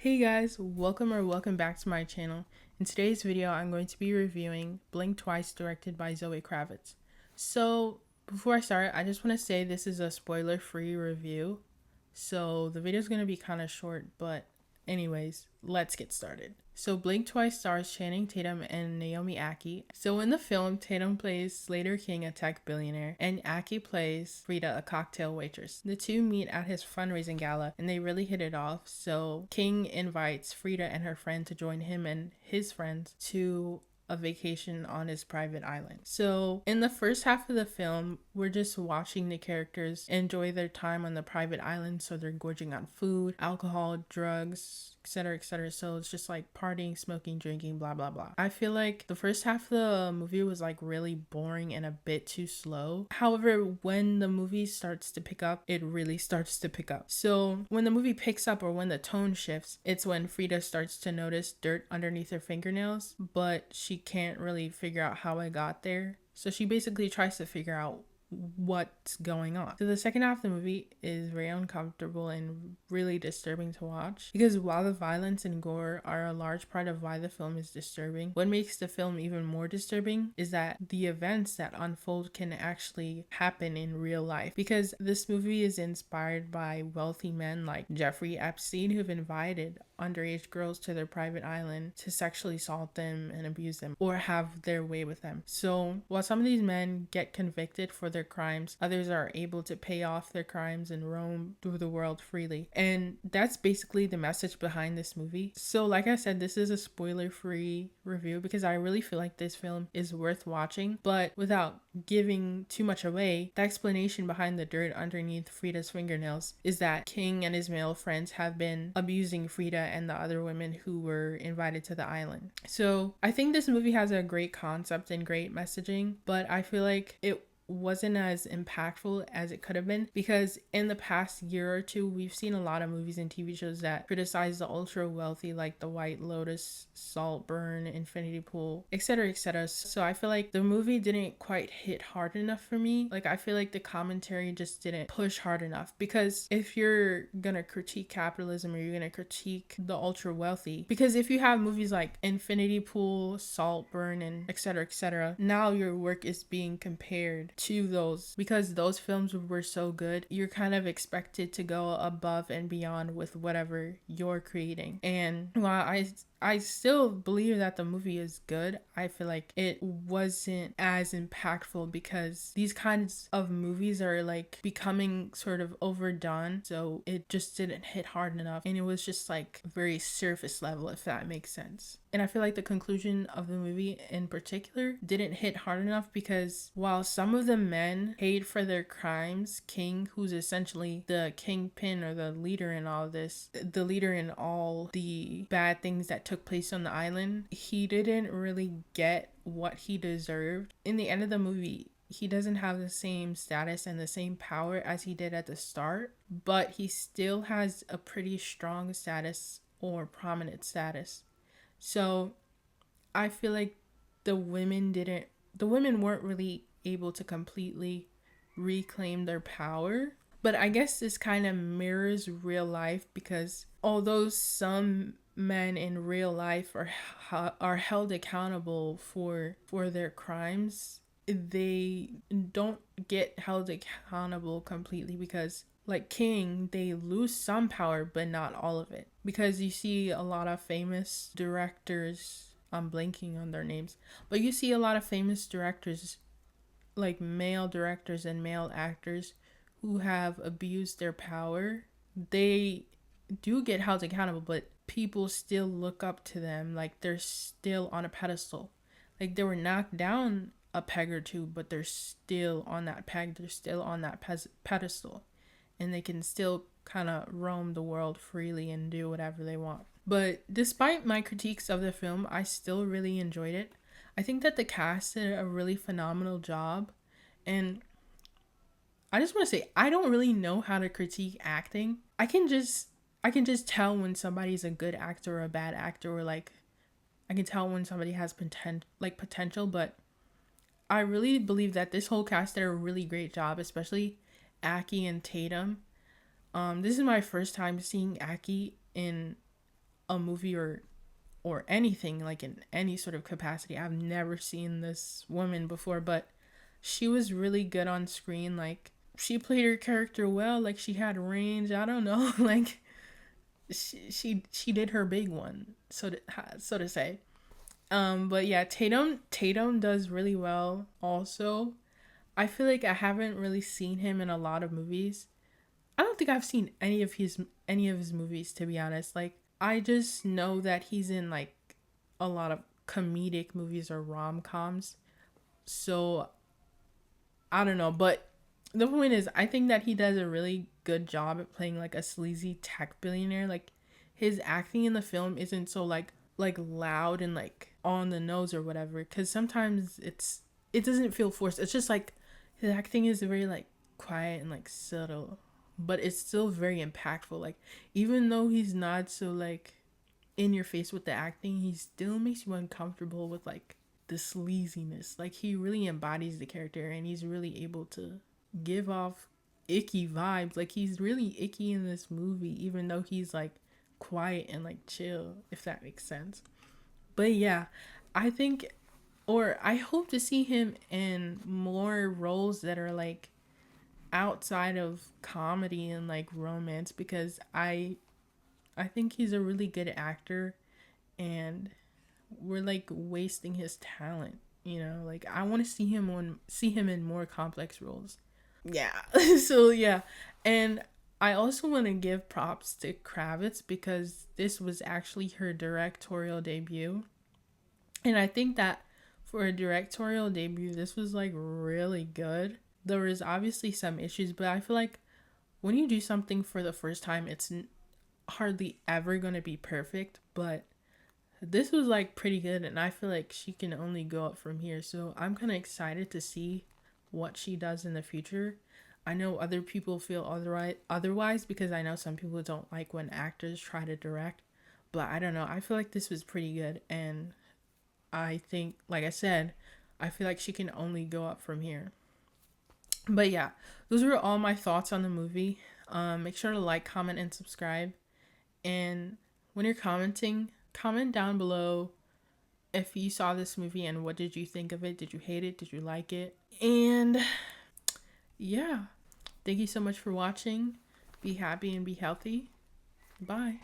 Hey guys, welcome back to my channel. In today's video, I'm going to be reviewing Blink Twice directed by Zoë Kravitz. So, before I start, I just want to say this is a spoiler-free review. So, the video is going to be kind of short, but anyways, let's get started. So Blink Twice stars Channing Tatum and Naomi Ackie. So in the film, Tatum plays Slater King, a tech billionaire, and Ackie plays Frida, a cocktail waitress. The two meet at his fundraising gala and they really hit it off. So King invites Frida and her friend to join him and his friends to a vacation on his private island. So in the first half of the film, we're just watching the characters enjoy their time on the private island. So they're gorging on food, alcohol, drugs, etc., etc. So it's just like partying, smoking, drinking, blah blah blah. I feel like the first half of the movie was like really boring and a bit too slow. However, when the movie starts to pick up, it really starts to pick up. So when the movie picks up, or when the tone shifts, it's when Frida starts to notice dirt underneath her fingernails, but she can't really figure out how it got there. So she basically tries to figure out what's going on. So the second half of the movie is very uncomfortable and really disturbing to watch, because while the violence and gore are a large part of why the film is disturbing, what makes the film even more disturbing is that the events that unfold can actually happen in real life, because this movie is inspired by wealthy men like Jeffrey Epstein, who've invited underage girls to their private island to sexually assault them and abuse them or have their way with them. So while some of these men get convicted for their crimes, others are able to pay off their crimes and roam through the world freely. And that's basically the message behind this movie. So like I said, this is a spoiler-free review because I really feel like this film is worth watching, but without giving too much away, the explanation behind the dirt underneath Frida's fingernails is that King and his male friends have been abusing Frida and the other women who were invited to the island. So I think this movie has a great concept and great messaging, but I feel like it wasn't as impactful as it could have been, because in the past year or two we've seen a lot of movies and TV shows that criticize the ultra wealthy, like The White Lotus, Saltburn, Infinity Pool, etc., etc. So I feel like the movie didn't quite hit hard enough for me. Like I feel like the commentary just didn't push hard enough, because if you're gonna critique capitalism or you're gonna critique the ultra wealthy, because if you have movies like Infinity Pool, Saltburn, and etc., etc., now your work is being compared to those, because those films were so good, you're kind of expected to go above and beyond with whatever you're creating. And while I still believe that the movie is good, I feel like it wasn't as impactful, because these kinds of movies are like becoming sort of overdone, so it just didn't hit hard enough, and it was just like very surface level, if that makes sense. And I feel like the conclusion of the movie in particular didn't hit hard enough, because while some of the men paid for their crimes, King, who's essentially the kingpin or the leader in all this, the leader in all the bad things that took place on the island, he didn't really get what he deserved. In the end of the movie, he doesn't have the same status and the same power as he did at the start, but he still has a pretty strong status, or prominent status. So I feel like the women weren't really able to completely reclaim their power. But I guess this kind of mirrors real life, because although some men in real life are held accountable for their crimes, they don't get held accountable completely, because like King, they lose some power but not all of it, because you see a lot of famous directors, I'm blanking on their names, but you see a lot of famous directors, like male directors and male actors, who have abused their power. They do get held accountable, but people still look up to them, like they're still on a pedestal. Like they were knocked down a peg or two, but they're still on that peg, they're still on that pedestal, and they can still kind of roam the world freely and do whatever they want. But despite my critiques of the film, I still really enjoyed it. I think that the cast did a really phenomenal job, and I just want to say, I don't really know how to critique acting. I can just tell when somebody's a good actor or a bad actor, or like I can tell when somebody has potential, but I really believe that this whole cast did a really great job, especially Ackie and Tatum. This is my first time seeing Ackie in a movie or anything, like in any sort of capacity. I've never seen this woman before, but she was really good on screen. Like, she played her character well. Like, she had range. I don't know. Like, she did her big one, so to say. But yeah, Tatum does really well also. I feel like I haven't really seen him in a lot of movies. I don't think I've seen any of his movies, to be honest. Like, I just know that he's in like a lot of comedic movies or rom-coms. So I don't know, but the point is, I think that he does a really good job at playing like a sleazy tech billionaire. Like, his acting in the film isn't so like loud and like on the nose or whatever, cuz sometimes it doesn't feel forced. It's just like his acting is very like quiet and like subtle, but it's still very impactful. Like, even though he's not so like in your face with the acting, he still makes you uncomfortable with like the sleaziness. Like, he really embodies the character and he's really able to give off icky vibes. Like, he's really icky in this movie, even though he's like quiet and like chill, if that makes sense. But yeah, I think, or I hope to see him in more roles that are like outside of comedy and like romance, because I think he's a really good actor, and we're like wasting his talent, you know? Like, I want to see him in more complex roles. Yeah. So yeah. And I also want to give props to Kravitz, because this was actually her directorial debut. And I think that for a directorial debut, this was like really good. There was obviously some issues, but I feel like when you do something for the first time, it's hardly ever going to be perfect, but this was like pretty good, and I feel like she can only go up from here. So I'm kind of excited to see what she does in the future. I know other people feel otherwise, because I know some people don't like when actors try to direct, but I don't know. I feel like this was pretty good, and I think, like I said, I feel like she can only go up from here. But yeah, those were all my thoughts on the movie. Make sure to like, comment, and subscribe. And when you're commenting, comment down below if you saw this movie and what did you think of it. Did you hate it? Did you like it? And yeah, thank you so much for watching. Be happy and be healthy. Bye.